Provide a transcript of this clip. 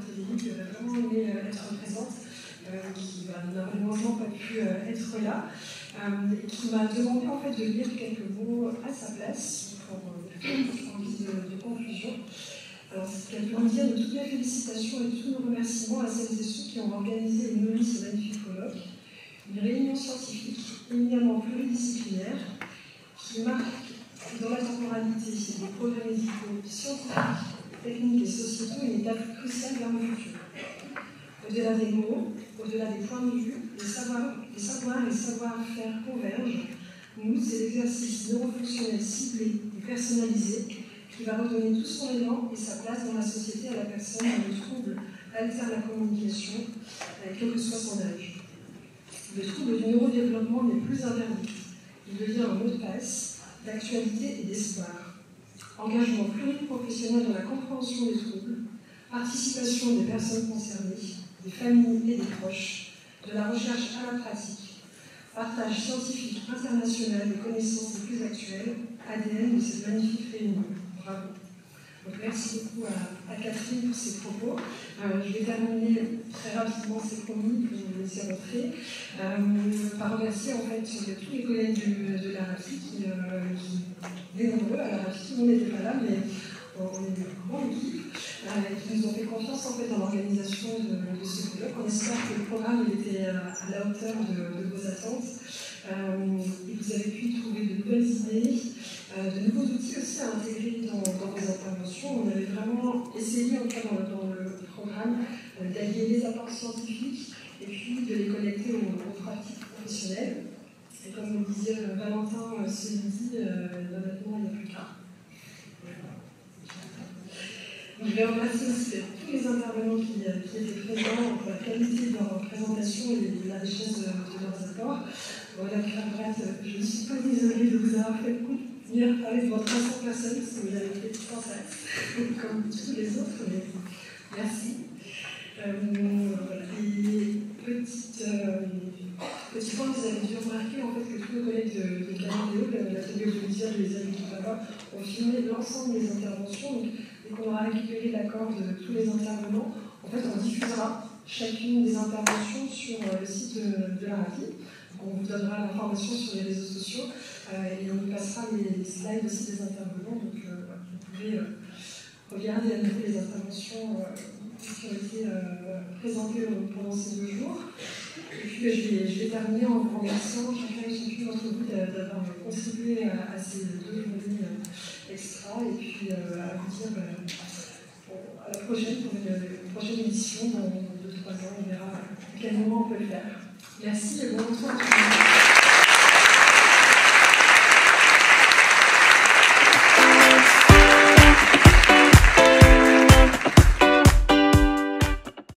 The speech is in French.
Frédéric, qui aurait vraiment aimé être présente, qui n'a malheureusement pas pu être là, et qui m'a demandé en fait de lire quelques mots à sa place en guise de conclusion. Alors, ce qu'elle peut me dire de toutes les félicitations et tous nos remerciements à celles et ceux qui ont organisé et nourri ce magnifique colloque, une réunion scientifique éminemment pluridisciplinaire qui marque dans la temporalité des progrès médicaux, scientifiques, techniques et sociétaux une étape cruciale vers le futur. Au-delà des mots, au-delà des points de vue, les savoirs et savoir-faire convergent. Nous, c'est l'exercice neurofonctionnel ciblé et personnalisé qui va redonner tout son élan et sa place dans la société à la personne dont le trouble altère la communication, quel que soit son âge. Le trouble du neurodéveloppement n'est plus un verdict. Il devient un mot de passe, d'actualité et d'espoir. Engagement pluriprofessionnel dans la compréhension des troubles, participation des personnes concernées, des familles et des proches, de la recherche à la pratique, partage scientifique international des connaissances les plus actuelles, ADN de cette magnifique réunion. Bravo. Donc, merci beaucoup à Catherine pour ses propos. Je vais terminer très rapidement, c'est promis, pour vous laisser rentrer, par remercier en fait tous les collègues de la RAFI qui nombreux à la RAFI, tout le monde n'était pas là, mais on est une grande équipe, qui nous ont fait confiance en fait dans l'organisation de ce colloque. On espère que le programme était à la hauteur de vos attentes. Et vous avez pu trouver de nouvelles idées, de nouveaux outils aussi à intégrer dans vos interventions. On avait vraiment essayé, en tout cas dans le programme, d'allier les apports scientifiques et puis de les connecter aux pratiques professionnelles. Et comme me disait Valentin ce midi, honnêtement, il n'y a plus qu'un. Je vais remercier aussi tous les intervenants qui étaient présents pour la qualité de leur présentation et la richesse de leurs apports. Madame Crabrette, je ne suis pas désolée de vous avoir fait venir parler de votre 300 personnes, parce que vous avez fait tout en face, comme tous les autres, mais merci. Voilà. Et petit point, vous avez dû remarquer en fait, que tous nos collègues de Caméléo, l'atelier audiovisuel de les agriculteurs là-bas, ont filmé l'ensemble des interventions. Donc, dès qu'on aura récupéré l'accord de tous les intervenants, en fait, on diffusera chacune des interventions sur le site de la RAFI. On vous donnera l'information sur les réseaux sociaux et on vous passera les slides aussi des intervenants. Donc, vous pouvez regarder à nouveau les interventions qui ont été présentées pendant ces 2 jours. Et puis, je vais terminer en vous remerciant chacun et chacune d'entre vous d'avoir contribué à ces 2 journées extra. Et puis, à vous dire à la prochaine pour une prochaine édition dans 2-3 ans. On verra à quel moment on peut le faire. Merci et bon retour à tous.